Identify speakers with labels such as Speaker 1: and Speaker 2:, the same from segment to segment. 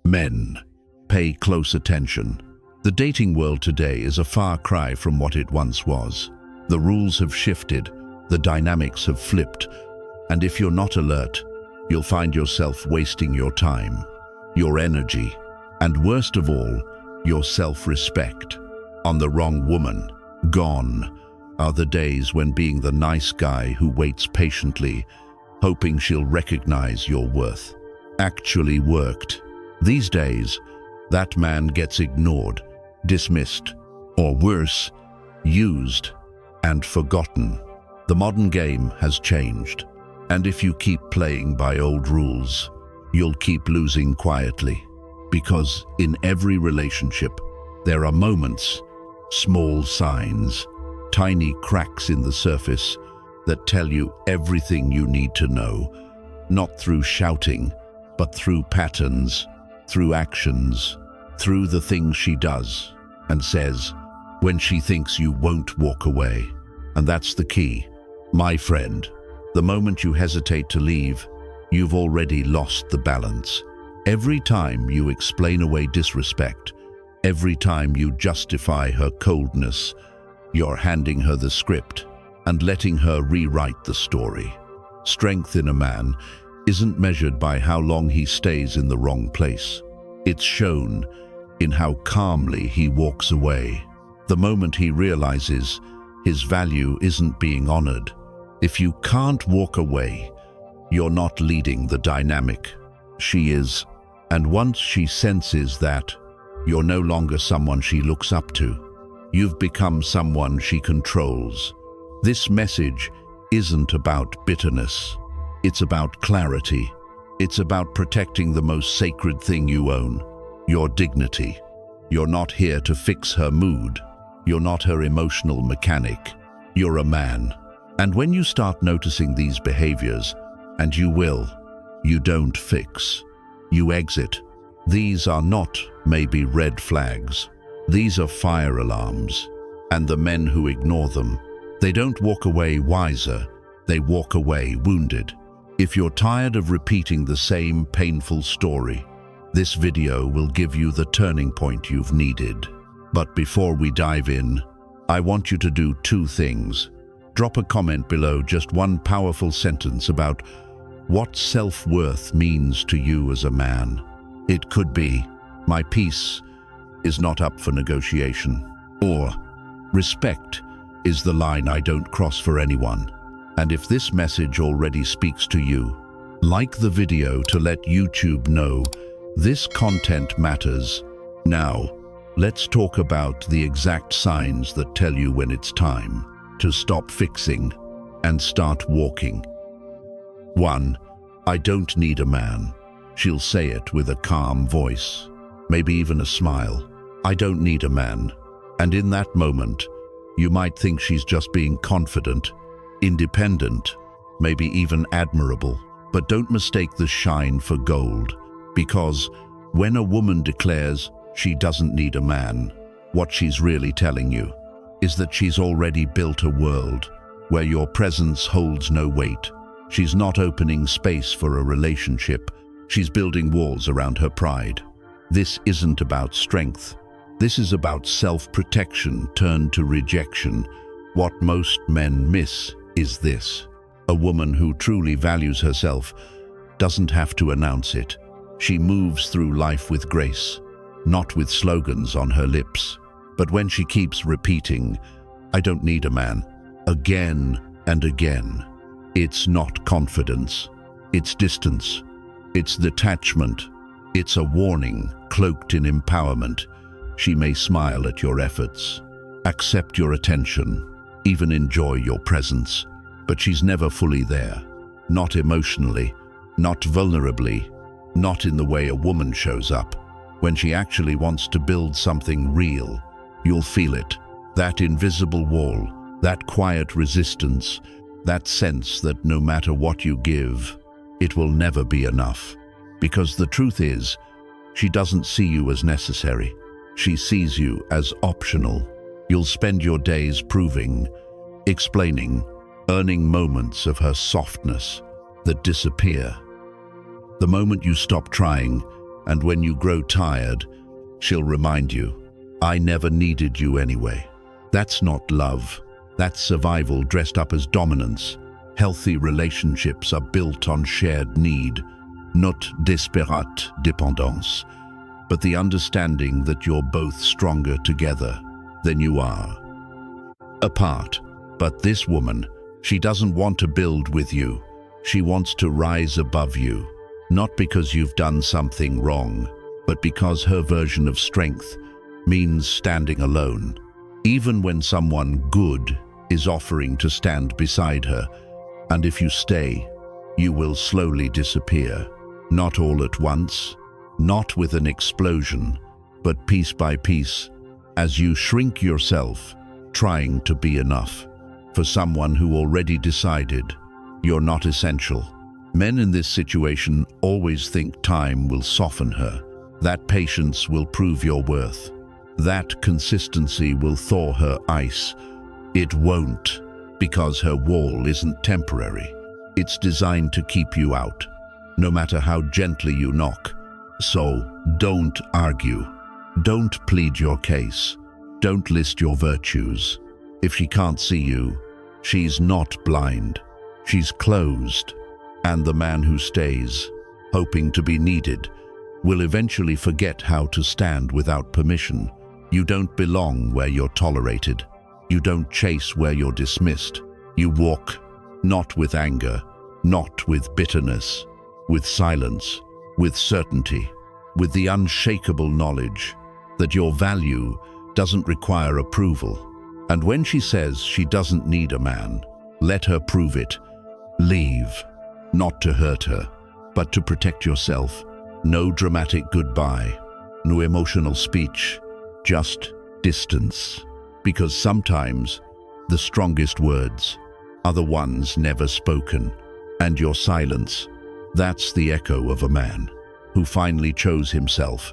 Speaker 1: Men, pay close attention. The dating world today is a far cry from what it once was. The rules have shifted, the dynamics have flipped, and if you're not alert, you'll find yourself wasting your time, your energy, and worst of all, your self-respect on the wrong woman. Gone are the days when being the nice guy who waits patiently, hoping she'll recognize your worth, actually worked. These days, that man gets ignored, dismissed, or worse, used and forgotten. The modern game has changed, and if you keep playing by old rules, you'll keep losing quietly. Because in every relationship, there are moments, small signs, tiny cracks in the surface that tell you everything you need to know, not through shouting, but through patterns, through actions, through the things she does and says when she thinks you won't walk away. And that's the key, my friend. The moment you hesitate to leave, you've already lost the balance. Every time you explain away disrespect, every time you justify her coldness, you're handing her the script and letting her rewrite the story. Strength in a man isn't measured by how long he stays in the wrong place. It's shown in how calmly he walks away, the moment he realizes his value isn't being honored. If you can't walk away, you're not leading the dynamic. She is. And once she senses that, you're no longer someone she looks up to. You've become someone she controls. This message isn't about bitterness. It's about clarity. It's about protecting the most sacred thing you own, your dignity. You're not here to fix her mood. You're not her emotional mechanic. You're a man. And when you start noticing these behaviors, and you will, you don't fix. You exit. These are not maybe red flags. These are fire alarms. And the men who ignore them, they don't walk away wiser, they walk away wounded. If you're tired of repeating the same painful story, this video will give you the turning point you've needed. But before we dive in, I want you to do two things. Drop a comment below, just one powerful sentence about what self-worth means to you as a man. It could be, my peace is not up for negotiation. Or, respect is the line I don't cross for anyone. And if this message already speaks to you, like the video to let YouTube know this content matters. Now, let's talk about the exact signs that tell you when it's time to stop fixing and start walking. 1. I don't need a man. She'll say it with a calm voice, maybe even a smile. I don't need a man. And in that moment, you might think she's just being confident, independent, maybe even admirable. But don't mistake the shine for gold, because when a woman declares she doesn't need a man, what she's really telling you is that she's already built a world where your presence holds no weight. She's not opening space for a relationship. She's building walls around her pride. This isn't about strength. This is about self-protection turned to rejection. What most men miss is this. A woman who truly values herself doesn't have to announce it. She moves through life with grace, not with slogans on her lips. But when she keeps repeating, I don't need a man, again and again, it's not confidence, it's distance, it's detachment, it's a warning cloaked in empowerment. She may smile at your efforts, accept your attention, even enjoy your presence, but she's never fully there, not emotionally, not vulnerably, not in the way a woman shows up. When she actually wants to build something real, you'll feel it, that invisible wall, that quiet resistance, that sense that no matter what you give, it will never be enough. Because the truth is, she doesn't see you as necessary. She sees you as optional. You'll spend your days proving, explaining, earning moments of her softness that disappear. The moment you stop trying And when you grow tired, she'll remind you, I never needed you anyway. That's not love. That's survival dressed up as dominance. Healthy relationships are built on shared need, not disparate dépendance, but the understanding that you're both stronger together than you are apart. But this woman, she doesn't want to build with you. She wants to rise above you, not because you've done something wrong, but because her version of strength means standing alone, even when someone good is offering to stand beside her. And if you stay, you will slowly disappear, not all at once, not with an explosion, but piece by piece, as you shrink yourself, trying to be enough for someone who already decided you're not essential. Men in this situation always think time will soften her, that patience will prove your worth, that consistency will thaw her ice. It won't, because her wall isn't temporary. It's designed to keep you out, no matter how gently you knock. So don't argue. Don't plead your case. Don't list your virtues. If she can't see you, she's not blind. She's closed. And the man who stays, hoping to be needed, will eventually forget how to stand without permission. You don't belong where you're tolerated. You don't chase where you're dismissed. You walk, not with anger, not with bitterness, with silence, with certainty, with the unshakable knowledge that your value doesn't require approval. And when she says she doesn't need a man, let her prove it. Leave, not to hurt her, but to protect yourself. No dramatic goodbye, no emotional speech, just distance. Because sometimes the strongest words are the ones never spoken. And your silence, that's the echo of a man who finally chose himself.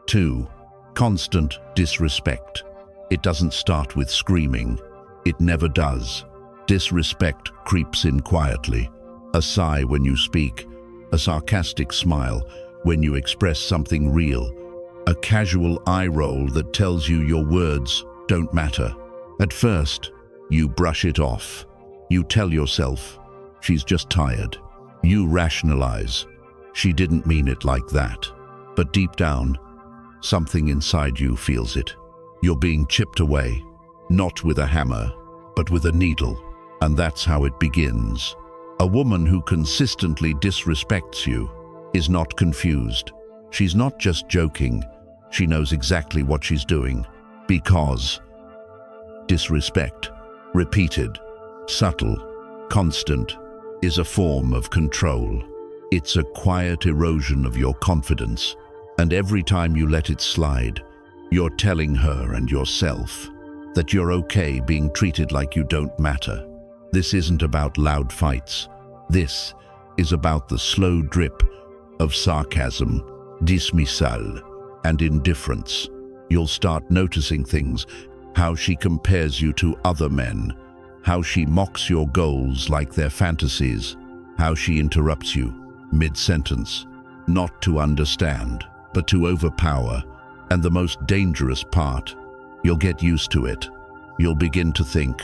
Speaker 1: 2. Constant disrespect. It doesn't start with screaming. It never does. Disrespect creeps in quietly. A sigh when you speak, a sarcastic smile when you express something real, a casual eye roll that tells you your words don't matter. At first, you brush it off. You tell yourself, she's just tired. You rationalize, she didn't mean it like that. But deep down, something inside you feels it. You're being chipped away, not with a hammer, but with a needle. And that's how it begins. A woman who consistently disrespects you is not confused. She's not just joking. She knows exactly what she's doing. Because disrespect, repeated, subtle, constant, is a form of control. It's a quiet erosion of your confidence. And every time you let it slide, you're telling her and yourself that you're okay being treated like you don't matter. This isn't about loud fights. This is about the slow drip of sarcasm, dismissal, and indifference. You'll start noticing things, how she compares you to other men, how she mocks your goals like they're fantasies, how she interrupts you mid-sentence, not to understand, but to overpower. And the most dangerous part, you'll get used to it. You'll begin to think,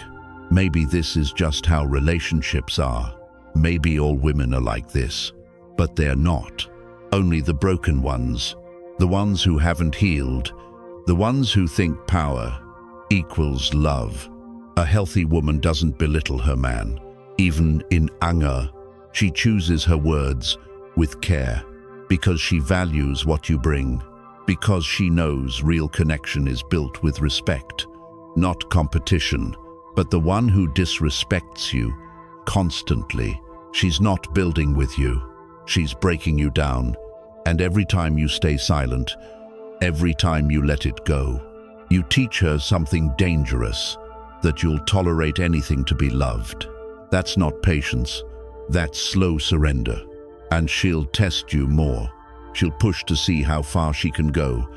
Speaker 1: maybe this is just how relationships are. Maybe all women are like this. But they're not. Only the broken ones, the ones who haven't healed, the ones who think power equals love. A healthy woman doesn't belittle her man. Even in anger, she chooses her words with care, because she values what you bring, because she knows real connection is built with respect, not competition. But the one who disrespects you constantly, she's not building with you. She's breaking you down. And every time you stay silent, every time you let it go, you teach her something dangerous, that you'll tolerate anything to be loved. That's not patience. That's slow surrender. And she'll test you more. She'll push to see how far she can go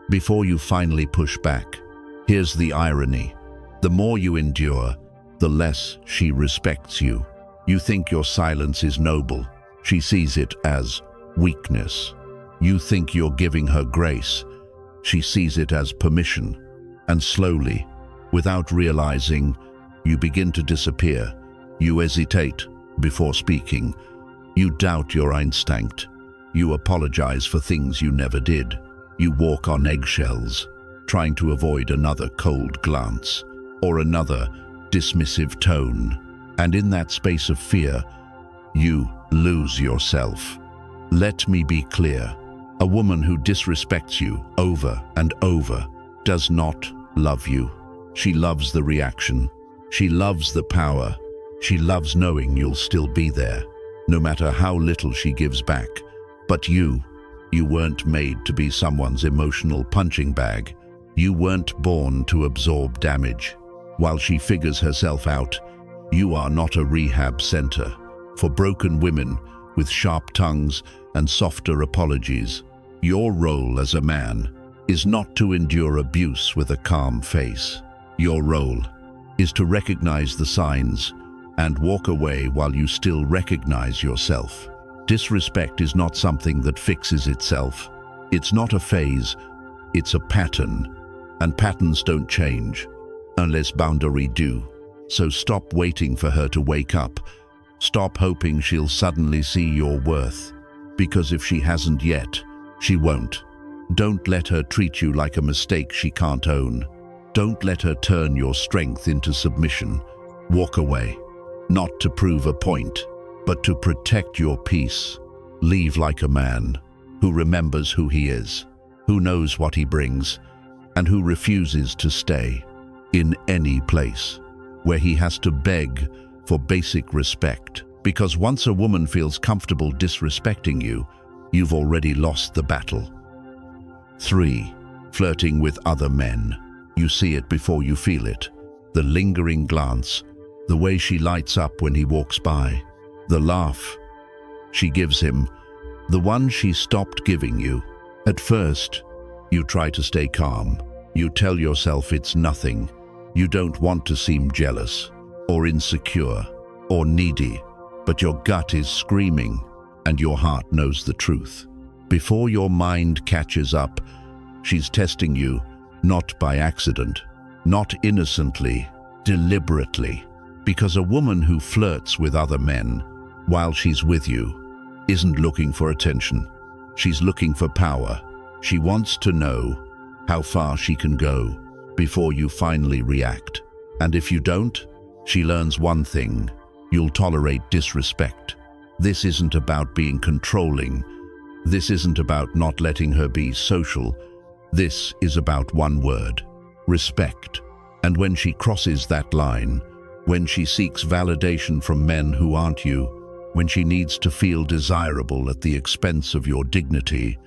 Speaker 1: before you finally push back. Here's the irony. The more you endure, the less she respects you. You think your silence is noble. She sees it as weakness. You think you're giving her grace. She sees it as permission. And slowly, without realizing, you begin to disappear. You hesitate before speaking. You doubt your instinct. You apologize for things you never did. You walk on eggshells, trying to avoid another cold glance or another dismissive tone. And in that space of fear, you lose yourself. Let me be clear. A woman who disrespects you over and over does not love you. She loves the reaction. She loves the power. She loves knowing you'll still be there, no matter how little she gives back. But you weren't made to be someone's emotional punching bag. You weren't born to absorb damage. While she figures herself out, you are not a rehab center for broken women with sharp tongues and softer apologies. Your role as a man is not to endure abuse with a calm face. Your role is to recognize the signs and walk away while you still recognize yourself. Disrespect is not something that fixes itself. It's not a phase, it's a pattern. And patterns don't change unless boundaries do. So stop waiting for her to wake up. Stop hoping she'll suddenly see your worth. Because if she hasn't yet, she won't. Don't let her treat you like a mistake she can't own. Don't let her turn your strength into submission. Walk away, not to prove a point, but to protect your peace. Leave like a man who remembers who he is, who knows what he brings, and who refuses to stay in any place where he has to beg for basic respect. Because once a woman feels comfortable disrespecting you, you've already lost the battle. 3. Flirting with other men. You see it before you feel it. The lingering glance, the way she lights up when he walks by, the laugh she gives him, the one she stopped giving you. At first, you try to stay calm. You tell yourself it's nothing. You don't want to seem jealous or insecure or needy, but your gut is screaming and your heart knows the truth. Before your mind catches up, she's testing you, not by accident, not innocently, deliberately. Because a woman who flirts with other men while she's with you isn't looking for attention. She's looking for power. She wants to know how far she can go before you finally react. And if you don't, she learns one thing: you'll tolerate disrespect. This isn't about being controlling. This isn't about not letting her be social. This is about one word: respect. And when she crosses that line, when she seeks validation from men who aren't you, when she needs to feel desirable at the expense of your dignity,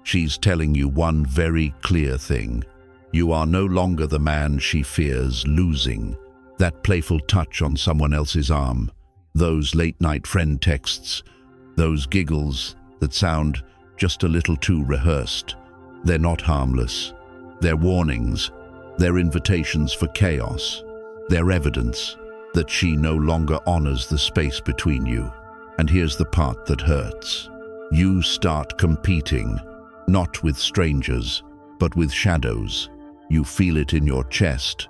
Speaker 1: she's telling you one very clear thing: you are no longer the man she fears losing. That playful touch on someone else's arm, those late-night friend texts, those giggles that sound just a little too rehearsed, they're not harmless. They're warnings. They're invitations for chaos. They're evidence that she no longer honors the space between you. And here's the part that hurts. You start competing, not with strangers, but with shadows. You feel it in your chest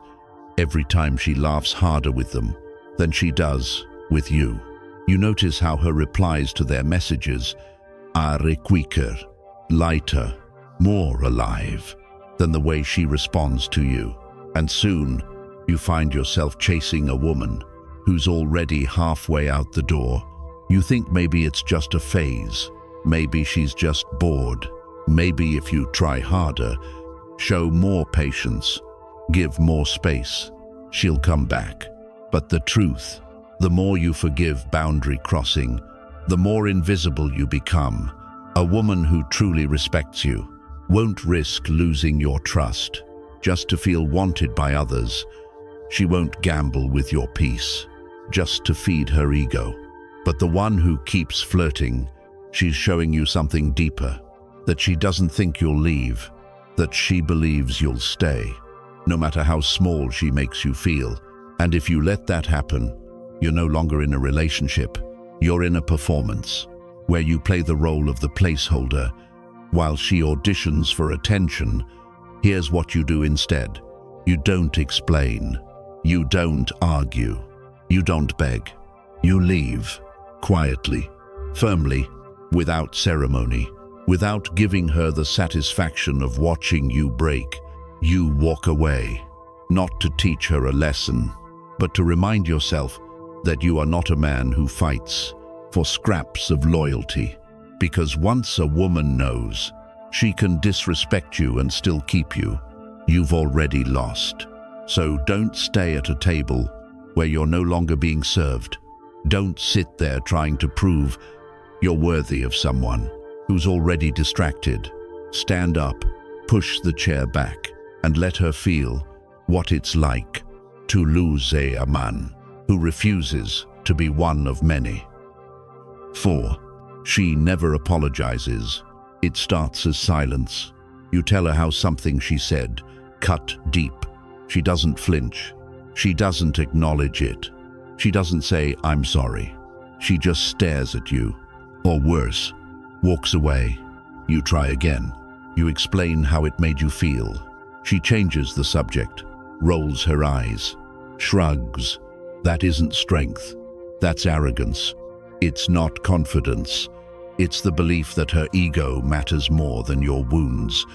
Speaker 1: every time she laughs harder with them than she does with you. You notice how her replies to their messages are quicker, lighter, more alive than the way she responds to you. And soon, you find yourself chasing a woman who's already halfway out the door. You think maybe it's just a phase. Maybe she's just bored. Maybe if you try harder, show more patience, give more space, she'll come back. But the truth, the more you forgive boundary crossing, the more invisible you become. A woman who truly respects you won't risk losing your trust just to feel wanted by others. She won't gamble with your peace just to feed her ego. But the one who keeps flirting, she's showing you something deeper, that she doesn't think you'll leave, that she believes you'll stay, no matter how small she makes you feel. And if you let that happen, you're no longer in a relationship, you're in a performance, where you play the role of the placeholder, While she auditions for attention, here's what you do instead. You don't explain. You don't argue. You don't beg. You leave, quietly, firmly, without ceremony, without giving her the satisfaction of watching you break. You walk away, not to teach her a lesson, but to remind yourself that you are not a man who fights for scraps of loyalty. Because once a woman knows she can disrespect you and still keep you, you've already lost. So don't stay at a table where you're no longer being served. Don't sit there trying to prove you're worthy of someone who's already distracted. Stand up, push the chair back, and let her feel what it's like to lose a man who refuses to be one of many. 4. She never apologizes. It starts as silence. You tell her how something she said cut deep. She doesn't flinch. She doesn't acknowledge it. She doesn't say, "I'm sorry." She just stares at you, or worse, walks away. You try again. You explain how it made you feel. She changes the subject, rolls her eyes, shrugs. That isn't strength. That's arrogance. It's not confidence. It's the belief that her ego matters more than your wounds.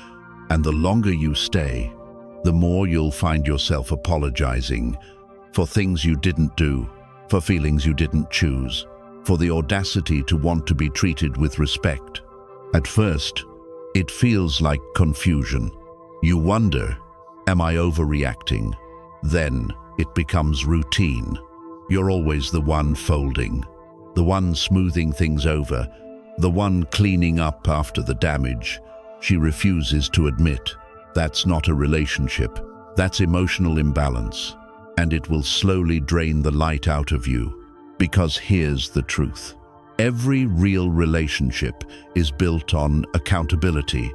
Speaker 1: And the longer you stay, the more you'll find yourself apologizing for things you didn't do, for feelings you didn't choose, for the audacity to want to be treated with respect. At first, it feels like confusion. You wonder, am I overreacting? Then it becomes routine. You're always the one folding, the one smoothing things over, the one cleaning up after the damage. She refuses to admit. That's not a relationship. That's emotional imbalance. And it will slowly drain the light out of you. Because here's the truth. Every real relationship is built on accountability.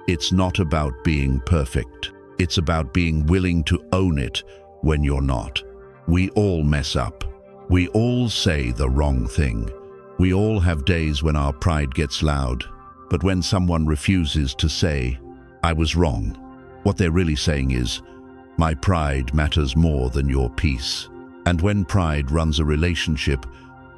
Speaker 1: It's not about being perfect. It's about being willing to own it when you're not. We all mess up. We all say the wrong thing. We all have days when our pride gets loud. But when someone refuses to say, "I was wrong," what they're really saying is, "My pride matters more than your peace." And when pride runs a relationship,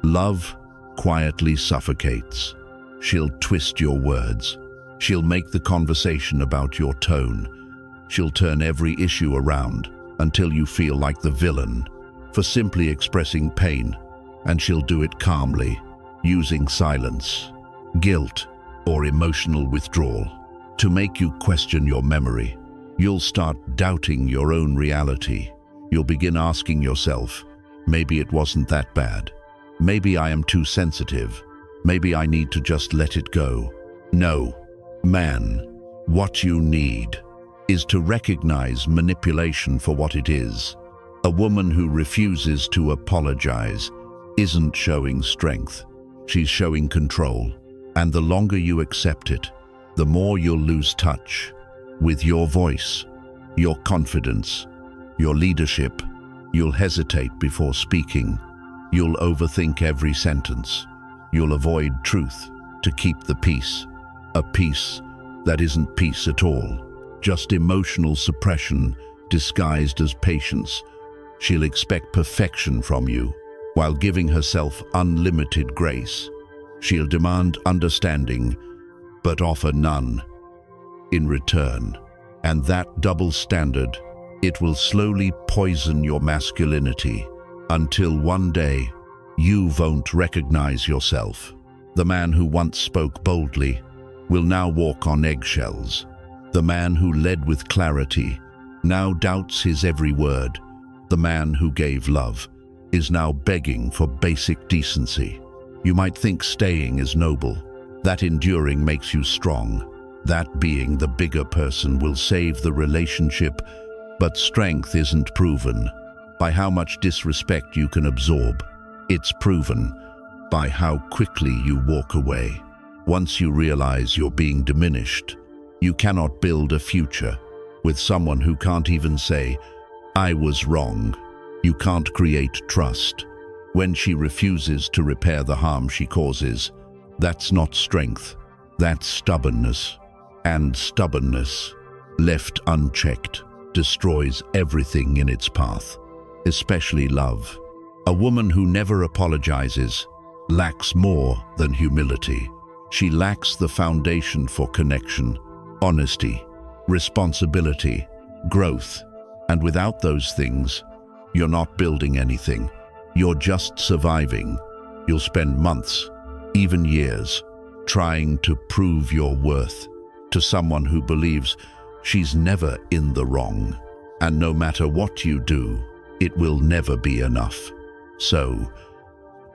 Speaker 1: love quietly suffocates. She'll twist your words. She'll make the conversation about your tone. She'll turn every issue around until you feel like the villain for simply expressing pain. And she'll do it calmly, using silence, guilt, or emotional withdrawal to make you question your memory. You'll start doubting your own reality. You'll begin asking yourself, maybe it wasn't that bad. Maybe I am too sensitive. Maybe I need to just let it go. No, man, what you need is to recognize manipulation for what it is. A woman who refuses to apologize isn't showing strength. She's showing control. And the longer you accept it, the more you'll lose touch with your voice, your confidence, your leadership. You'll hesitate before speaking. You'll overthink every sentence. You'll avoid truth to keep the peace. A peace that isn't peace at all, just emotional suppression disguised as patience. She'll expect perfection from you while giving herself unlimited grace. She'll demand understanding, but offer none in return. And that double standard, it will slowly poison your masculinity until one day you won't recognize yourself. The man who once spoke boldly will now walk on eggshells. The man who led with clarity now doubts his every word. The man who gave love is now begging for basic decency. You might think staying is noble, that enduring makes you strong, that being the bigger person will save the relationship, but strength isn't proven by how much disrespect you can absorb. It's proven by how quickly you walk away. Once you realize you're being diminished, you cannot build a future with someone who can't even say, "I was wrong." You can't create trust. When she refuses to repair the harm she causes, that's not strength, that's stubbornness. And stubbornness, left unchecked, destroys everything in its path, especially love. A woman who never apologizes lacks more than humility. She lacks the foundation for connection, honesty, responsibility, growth. And without those things, you're not building anything. You're just surviving. You'll spend months, even years, trying to prove your worth to someone who believes she's never in the wrong. And no matter what you do, it will never be enough. So,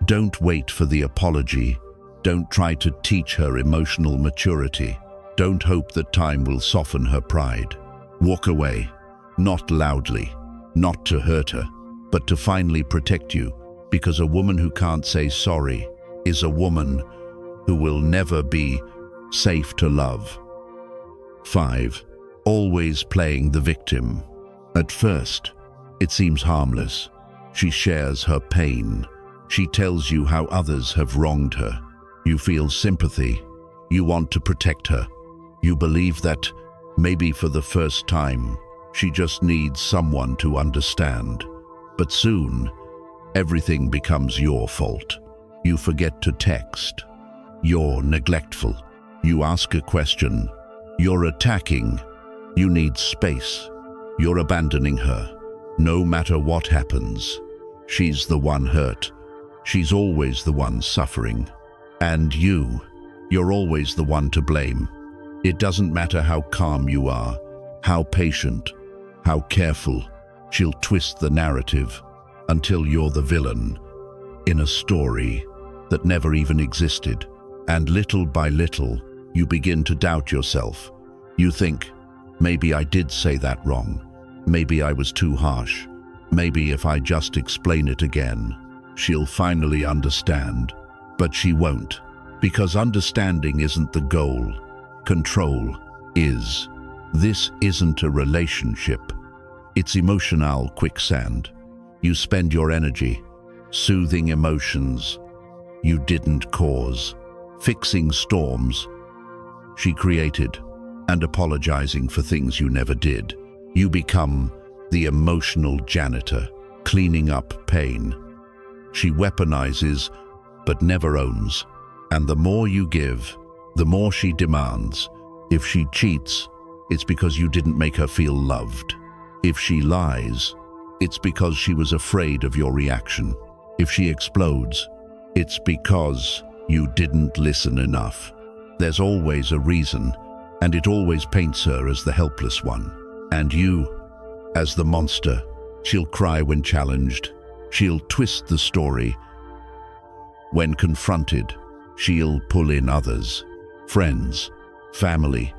Speaker 1: don't wait for the apology. Don't try to teach her emotional maturity. Don't hope that time will soften her pride. Walk away, not loudly, not to hurt her, but to finally protect you, because a woman who can't say sorry is a woman who will never be safe to love. 5. Always playing the victim. At first, it seems harmless. She shares her pain. She tells you how others have wronged her. You feel sympathy. You want to protect her. You believe that, maybe for the first time, she just needs someone to understand. But soon, everything becomes your fault. You forget to text. You're neglectful. You ask a question. You're attacking. You need space. You're abandoning her. No matter what happens, she's the one hurt. She's always the one suffering. And you're always the one to blame. It doesn't matter how calm you are, how patient, how careful. She'll twist the narrative until you're the villain in a story that never even existed. And little by little, you begin to doubt yourself. You think, maybe I did say that wrong. Maybe I was too harsh. Maybe if I just explain it again, she'll finally understand. But she won't, because understanding isn't the goal. Control is. This isn't a relationship. It's emotional quicksand. You spend your energy soothing emotions you didn't cause, fixing storms she created, and apologizing for things you never did. You become the emotional janitor, cleaning up pain. She weaponizes, but never owns. And the more you give, the more she demands. If she cheats, it's because you didn't make her feel loved. If she lies, it's because she was afraid of your reaction. If she explodes, it's because you didn't listen enough. There's always a reason, and it always paints her as the helpless one, and you as the monster. She'll cry when challenged. She'll twist the story. When confronted, she'll pull in others, friends, family,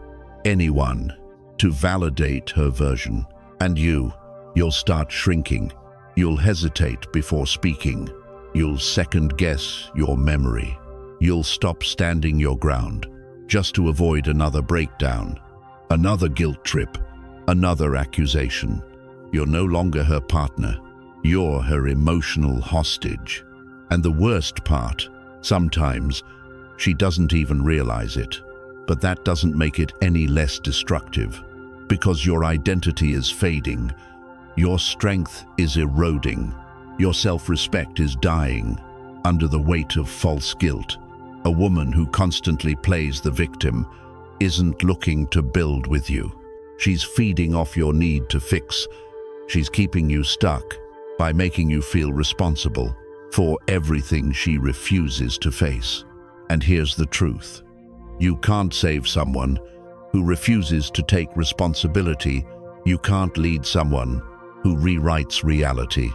Speaker 1: anyone, to validate her version. And you'll start shrinking. You'll hesitate before speaking. You'll second-guess your memory. You'll stop standing your ground just to avoid another breakdown, another guilt trip, another accusation. You're no longer her partner. You're her emotional hostage. And the worst part, sometimes she doesn't even realize it. But that doesn't make it any less destructive, because your identity is fading. Your strength is eroding. Your self-respect is dying under the weight of false guilt. A woman who constantly plays the victim isn't looking to build with you. She's feeding off your need to fix. She's keeping you stuck by making you feel responsible for everything she refuses to face. And here's the truth. You can't save someone who refuses to take responsibility. You can't lead someone who rewrites reality.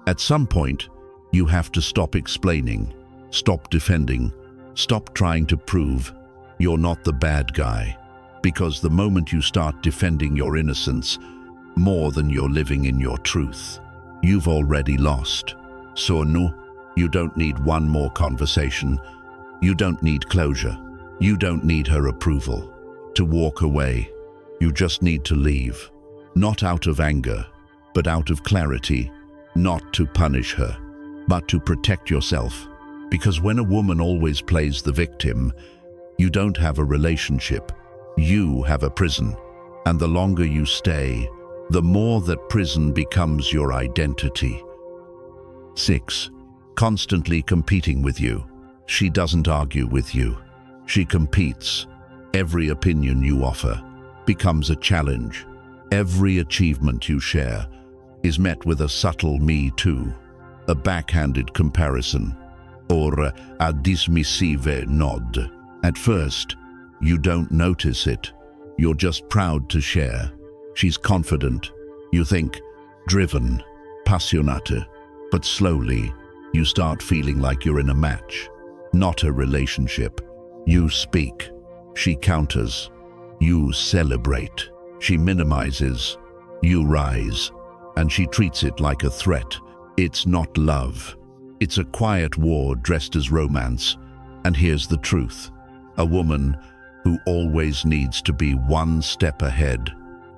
Speaker 1: At some point, you have to stop explaining, stop defending, stop trying to prove you're not the bad guy. Because the moment you start defending your innocence more than you're living in your truth, you've already lost. So no, you don't need one more conversation. You don't need closure. You don't need her approval to walk away. You just need to leave. Not out of anger, but out of clarity. Not to punish her, but to protect yourself. Because when a woman always plays the victim, you don't have a relationship. You have a prison, and the longer you stay, the more that prison becomes your identity. 6. Constantly competing with you. She doesn't argue with you. She competes. Every opinion you offer becomes a challenge. Every achievement you share is met with a subtle "me too," a backhanded comparison, or a dismissive nod. At first, you don't notice it. You're just proud to share. She's confident. You think driven, passionate. But slowly, you start feeling like you're in a match, not a relationship. You speak. She counters. You celebrate. She minimizes. You rise. And she treats it like a threat. It's not love. It's a quiet war dressed as romance. And here's the truth. A woman who always needs to be one step ahead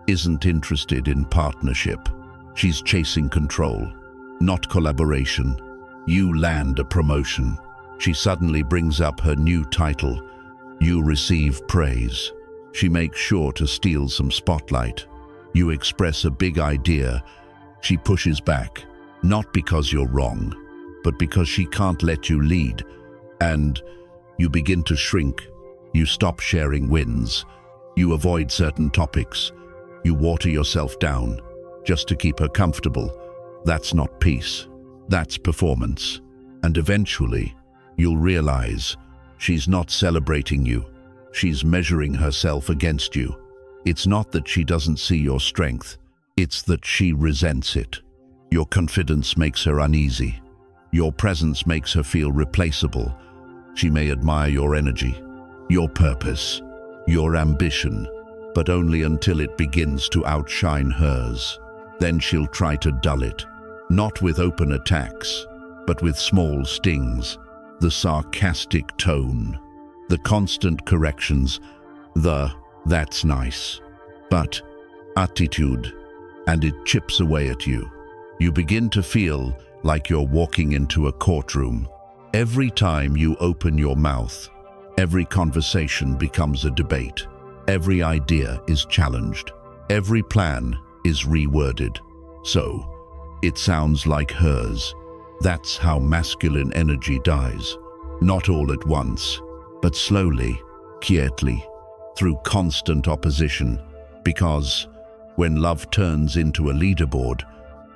Speaker 1: isn't interested in partnership. She's chasing control, not collaboration. You land a promotion. She suddenly brings up her new title. You receive praise. She makes sure to steal some spotlight. You express a big idea. She pushes back, not because you're wrong, but because she can't let you lead. And you begin to shrink. You stop sharing wins. You avoid certain topics. You water yourself down just to keep her comfortable. That's not peace. That's performance. And eventually, you'll realize she's not celebrating you. She's measuring herself against you. It's not that she doesn't see your strength. It's that she resents it. Your confidence makes her uneasy. Your presence makes her feel replaceable. She may admire your energy, your purpose, your ambition, but only until it begins to outshine hers. Then she'll try to dull it, not with open attacks, but with small stings, the sarcastic tone, the constant corrections, the "that's nice," but attitude, and it chips away at you. You begin to feel like you're walking into a courtroom. Every time you open your mouth, every conversation becomes a debate. Every idea is challenged. Every plan is reworded. So, it sounds like hers. That's how masculine energy dies. Not all at once, but slowly, quietly, through constant opposition. Because when love turns into a leaderboard,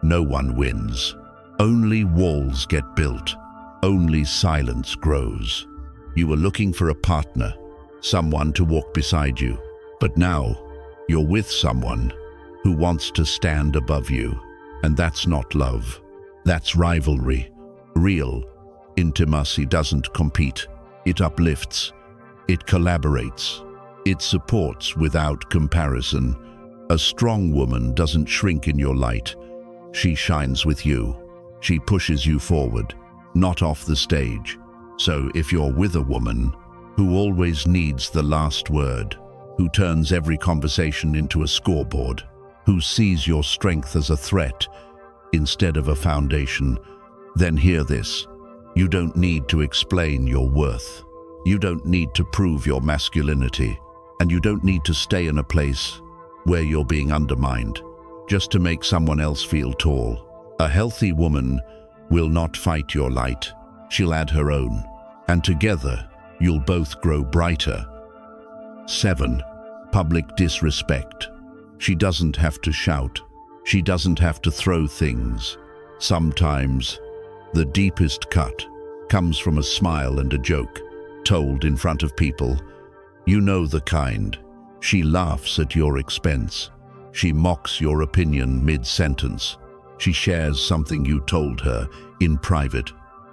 Speaker 1: no one wins. Only walls get built. Only silence grows. You were looking for a partner, someone to walk beside you. But now, you're with someone who wants to stand above you. And that's not love. That's rivalry. Real intimacy doesn't compete. It uplifts. It collaborates. It supports without comparison. A strong woman doesn't shrink in your light. She shines with you. She pushes you forward, not off the stage. So if you're with a woman who always needs the last word, who turns every conversation into a scoreboard, who sees your strength as a threat instead of a foundation, then hear this. You don't need to explain your worth. You don't need to prove your masculinity. And you don't need to stay in a place where you're being undermined just to make someone else feel tall. A healthy woman will not fight your light. She'll add her own. And together, you'll both grow brighter. 7. Public disrespect. She doesn't have to shout. She doesn't have to throw things. Sometimes, the deepest cut comes from a smile and a joke, told in front of people. You know the kind. She laughs at your expense. She mocks your opinion mid-sentence. She shares something you told her in private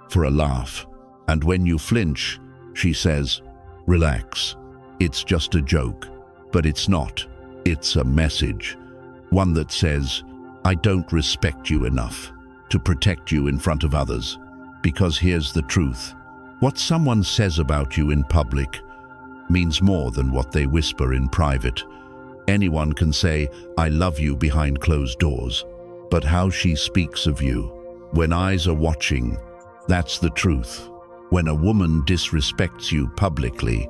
Speaker 1: for a laugh. And when you flinch, she says, "Relax. It's just a joke." But it's not. It's a message. One that says, "I don't respect you enough to protect you in front of others." Because here's the truth. What someone says about you in public means more than what they whisper in private. Anyone can say, "I love you" behind closed doors. But how she speaks of you, when eyes are watching, that's the truth. When a woman disrespects you publicly,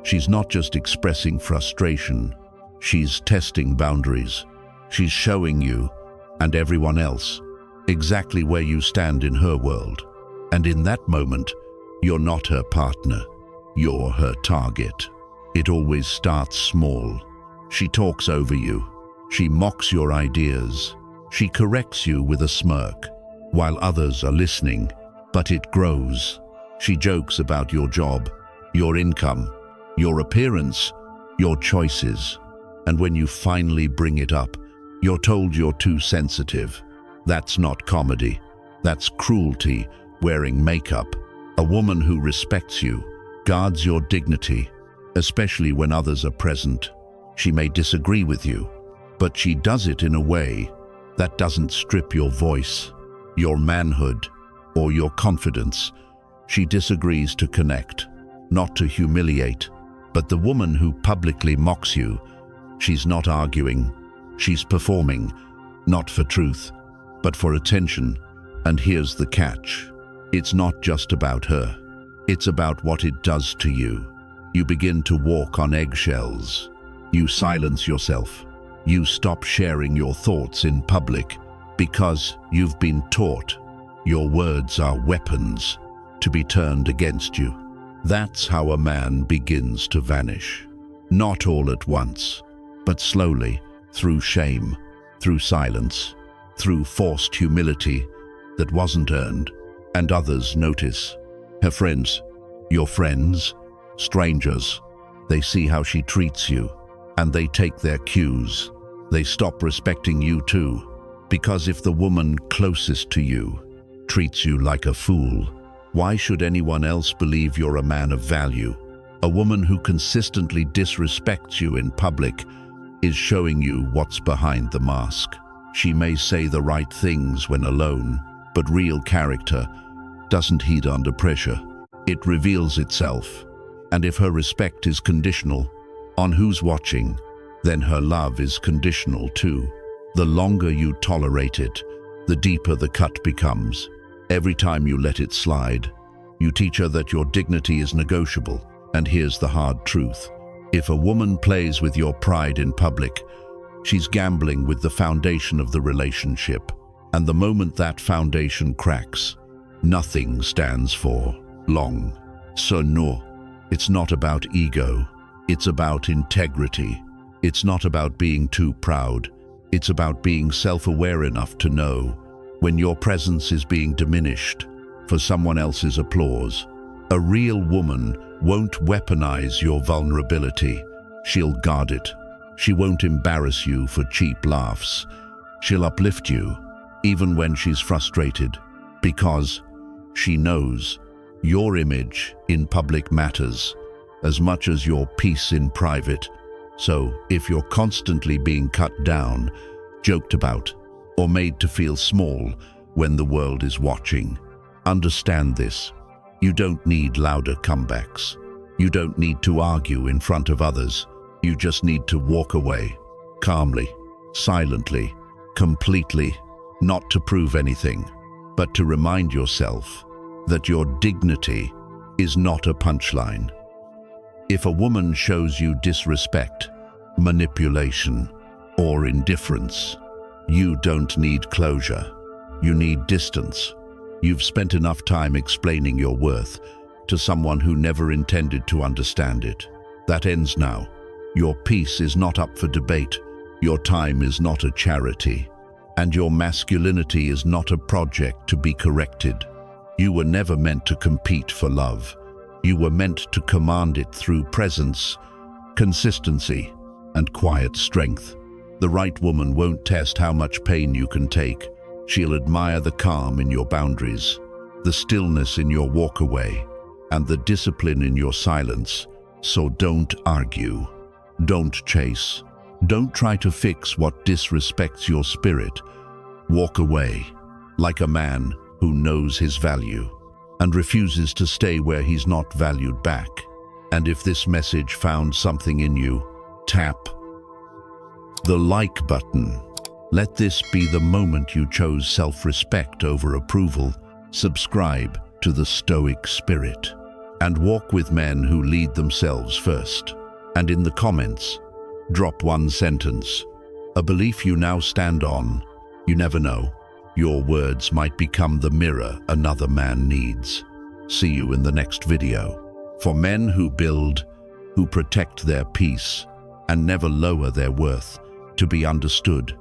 Speaker 1: She's not just expressing frustration, she's testing boundaries. She's showing you, and everyone else, exactly where you stand in her world. And in that moment, you're not her partner, you're her target. It always starts small. She talks over you. She mocks your ideas. She corrects you with a smirk, while others are listening, but it grows. She jokes about your job, your income, your appearance, your choices. And when you finally bring it up, you're told you're too sensitive. That's not comedy. That's cruelty wearing makeup. A woman who respects you, guards your dignity, especially when others are present. She may disagree with you, but she does it in a way that doesn't strip your voice, your manhood, or your confidence. She disagrees to connect, not to humiliate. But the woman who publicly mocks you, she's not arguing, she's performing, not for truth, but for attention. And here's the catch. It's not just about her. It's about what it does to you. You begin to walk on eggshells. You silence yourself. You stop sharing your thoughts in public because you've been taught your words are weapons to be turned against you. That's how a man begins to vanish. Not all at once, but slowly, through shame, through silence, through forced humility that wasn't earned. And others notice. Her friends, your friends, strangers, they see how she treats you, and they take their cues. They stop respecting you too, because if the woman closest to you treats you like a fool, why should anyone else believe you're a man of value? A woman who consistently disrespects you in public is showing you what's behind the mask. She may say the right things when alone, but real character doesn't heed under pressure. It reveals itself. And if her respect is conditional on who's watching, then her love is conditional too. The longer you tolerate it, the deeper the cut becomes. Every time you let it slide, you teach her that your dignity is negotiable. And here's the hard truth. If a woman plays with your pride in public, she's gambling with the foundation of the relationship. And the moment that foundation cracks, nothing stands for long. So no, it's not about ego. It's about integrity. It's not about being too proud. It's about being self-aware enough to know when your presence is being diminished for someone else's applause. A real woman won't weaponize your vulnerability. She'll guard it. She won't embarrass you for cheap laughs. She'll uplift you, even when she's frustrated, because she knows your image in public matters as much as your peace in private. So if you're constantly being cut down, joked about, or made to feel small when the world is watching, understand this. You don't need louder comebacks. You don't need to argue in front of others. You just need to walk away, calmly, silently, completely, not to prove anything, but to remind yourself that your dignity is not a punchline. If a woman shows you disrespect, manipulation, or indifference, you don't need closure. You need distance. You've spent enough time explaining your worth to someone who never intended to understand it. That ends now. Your peace is not up for debate. Your time is not a charity. And your masculinity is not a project to be corrected. You were never meant to compete for love. You were meant to command it through presence, consistency, and quiet strength. The right woman won't test how much pain you can take. She'll admire the calm in your boundaries, the stillness in your walk away, and the discipline in your silence. So don't argue. Don't chase. Don't try to fix what disrespects your spirit. Walk away, like a man who knows his value and refuses to stay where he's not valued back. And if this message found something in you, tap the like button. Let this be the moment you chose self-respect over approval. Subscribe to the Stoic Spirit and walk with men who lead themselves first. And in the comments, drop one sentence, a belief you now stand on. You never know. Your words might become the mirror another man needs. See you in the next video. For men who build, who protect their peace, and never lower their worth, to be understood.